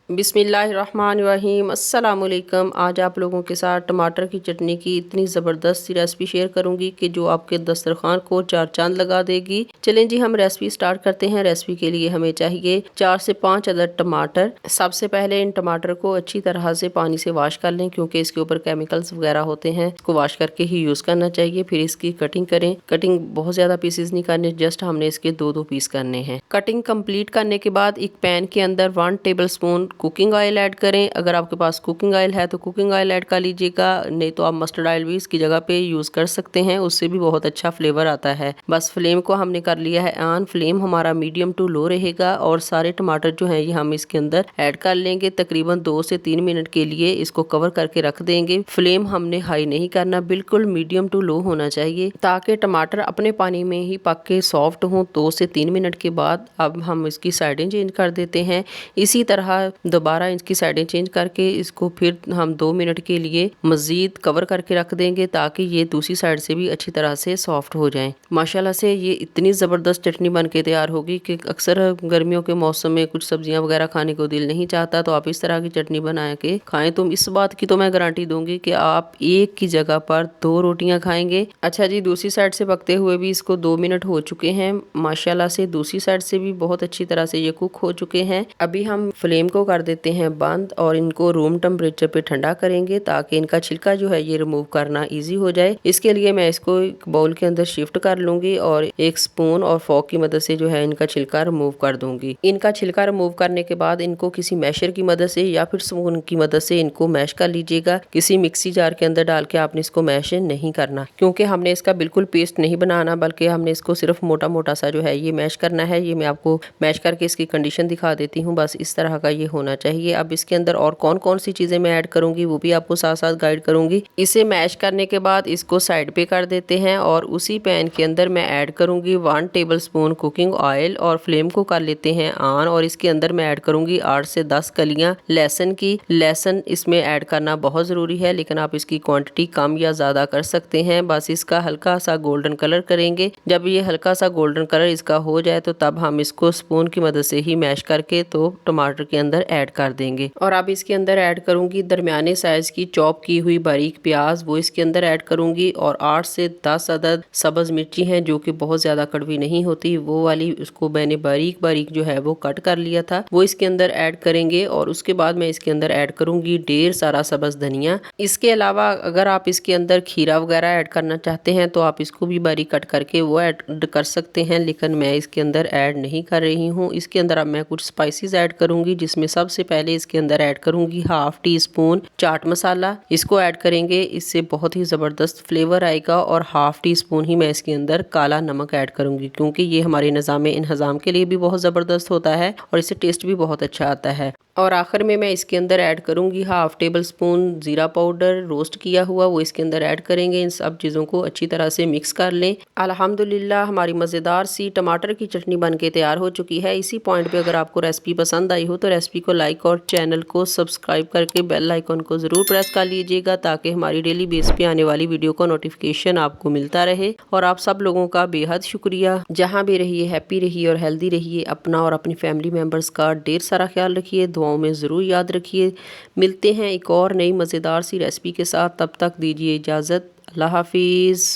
बिस्मिल्लाहिर्रहमानिर्रहीम। अस्सलाम वालेकुम। आज आप लोगों के साथ टमाटर की चटनी की इतनी ज़बरदस्त सी रेसिपी शेयर करूंगी कि जो आपके दस्तरखान को चार चांद लगा देगी। चलें जी, हम रेसिपी स्टार्ट करते हैं। रेसिपी के लिए हमें चाहिए 4 से 5 अदद टमाटर। सबसे पहले इन टमाटर को अच्छी तरह से पानी से वॉश कर लें, क्योंकि इसके ऊपर केमिकल्स वगैरह होते हैं। इसको वॉश करके ही यूज़ करना चाहिए। फिर इसकी कटिंग करें। कटिंग बहुत ज़्यादा पीसेस नहीं करने, जस्ट हमने इसके 2-2 पीस करने हैं। कटिंग कंप्लीट करने के बाद एक पैन के अंदर 1 table spoon cooking oil add करें। अगर आपके पास कुकिंग ऑयल है तो कुकिंग ऑयल ऐड कर लीजिएगा, नहीं तो आप मस्टर्ड ऑयल भी इसकी जगह पे यूज़ कर सकते हैं, उससे भी बहुत अच्छा फ्लेवर आता है। बस फ्लेम को हमने कर लिया है ऑन। फ्लेम हमारा मीडियम टू लो रहेगा और सारे टमाटर जो हैं ये हम इसके अंदर ऐड कर लेंगे। तकरीबन 2 से 3 मिनट के लिए इसको कवर करके रख देंगे। फ्लेम हमने हाई नहीं करना, बिल्कुल मीडियम टू लो होना चाहिए, ताकि टमाटर अपने पानी में ही पक के सॉफ्ट हों। 2 से 3 मिनट के बाद अब हम इसकी साइडें चेंज कर देते हैं। इसी तरह दोबारा इसकी साइडें चेंज करके इसको फिर हम 2 मिनट के लिए मज़ीद कवर करके रख देंगे, ताकि ये दूसरी साइड से भी अच्छी तरह से सॉफ्ट हो जाएं। माशाल्लाह से ये इतनी ज़बरदस्त चटनी बन के तैयार होगी कि अक्सर गर्मियों के मौसम में कुछ सब्जियां वगैरह खाने को दिल नहीं चाहता, तो आप इस तरह की चटनी बना के खाएं। तो इस बात की तो मैं गारंटी दूंगी कि आप एक की जगह पर 2 रोटियां खाएंगे। अच्छा जी, दूसरी साइड से पकते हुए भी इसको 2 मिनट हो चुके हैं। माशाल्लाह से दूसरी साइड से भी बहुत अच्छी तरह से ये कुक हो चुके हैं। अभी हम फ्लेम को कर देते हैं बंद और इनको रूम टेम्परेचर पे ठंडा करेंगे, ताकि इनका छिलका जो है ये रिमूव करना इजी हो जाए। इसके लिए मैं इसको एक बाउल के अंदर शिफ्ट कर लूंगी और एक स्पून और फोक की मदद से जो है इनका छिलका रिमूव कर दूंगी। इनका छिलका रिमूव करने के बाद इनको किसी मैशर की मदद से या फिर स्पून की मदद से इनको मैश कर लीजिएगा। किसी मिक्सी जार के अंदर डाल के आपने इसको मैश नहीं करना, क्योंकि हमने इसका बिल्कुल पेस्ट नहीं बनाना, बल्कि हमने इसको सिर्फ मोटा मोटा सा जो है ये मैश करना है। ये मैं आपको मैश करके इसकी कंडीशन दिखा देती हूँ। बस इस तरह का ये होना चाहिए। अब इसके अंदर और कौन कौन सी चीजें मैं ऐड करूंगी वो भी आपको साथ साथ गाइड करूंगी। इसे मैश करने के बाद इसको साइड पे कर देते हैं और उसी पैन के अंदर मैं ऐड करूंगी 1 टेबल स्पून कुकिंग ऑयल और फ्लेम को कर लेते हैं ऑन। और इसके अंदर मैं ऐड करूंगी 8 से 10 कलियां लहसुन की। लहसुन इसमें ऐड करना बहुत जरूरी है, लेकिन आप इसकी क्वांटिटी कम या ज्यादा कर सकते हैं। बस इसका हल्का सा गोल्डन कलर करेंगे। जब ये हल्का सा गोल्डन कलर इसका हो जाए तो तब हम इसको स्पून की मदद से ही मैश करके तो टमाटर के अंदर ऐड कर देंगे। और अब इसके अंदर ऐड करूंगी दरमियाने साइज की चॉप की हुई बारीक प्याज, वो इसके अंदर ऐड करूंगी। और 8 से 10 अदद सब्ज मिर्ची हैं, जो कि बहुत ज्यादा कड़वी नहीं होती, वो वाली, उसको मैंने बारीक बारीक जो है वो कट कर लिया था, वो इसके अंदर ऐड करेंगे। और उसके बाद मैं इसके अंदर ऐड करूंगी ढेर सारा सब्ज धनिया। इसके अलावा अगर आप इसके अंदर खीरा वगैरह ऐड करना चाहते हैं तो आप इसको भी बारीक कट करके वो ऐड कर सकते हैं, लेकिन मैं इसके अंदर ऐड नहीं कर रही हूँ। इसके अंदर अब मैं कुछ स्पाइसेस ऐड करूंगी, जिसमें सबसे पहले इसके अंदर ऐड करूंगी 1/2 टी-स्पून चाट मसाला। इसको ऐड करेंगे, इससे बहुत ही जबरदस्त फ्लेवर आएगा। और 1/2 टी-स्पून ही मैं इसके अंदर काला नमक ऐड करूंगी, क्योंकि ये हमारे निज़ाम इंहज़ाम के लिए भी बहुत जबरदस्त होता है और इससे टेस्ट भी बहुत अच्छा आता है। और आखिर में मैं इसके अंदर ऐड करूंगी 1/2 टेबल स्पून जीरा पाउडर रोस्ट किया हुआ, वो इसके अंदर ऐड करेंगे। इन सब चीज़ों को अच्छी तरह से मिक्स कर लें। अल्हम्दुलिल्लाह हमारी मज़ेदार सी टमाटर की चटनी बन के तैयार हो चुकी है। इसी पॉइंट पे अगर आपको रेसिपी पसंद आई हो तो रेसिपी को लाइक और चैनल को सब्सक्राइब करके बेल आइकन को ज़रूर प्रेस कर लीजिएगा, ताकि हमारी डेली बेस पे आने वाली वीडियो का नोटिफिकेशन आपको मिलता रहे। और आप सब लोगों का बेहद शुक्रिया। जहाँ भी रहिए हैप्पी रहिए और हेल्दी रहिए। अपना और अपनी फैमिली मेम्बर्स का ढेर सारा ख्याल रखिए, दुआओं में ज़रूर याद रखिए। मिलते हैं एक और नई मज़ेदार सी रेसिपी के साथ, तब तक दीजिए इजाज़त। अल्लाह हाफिज़।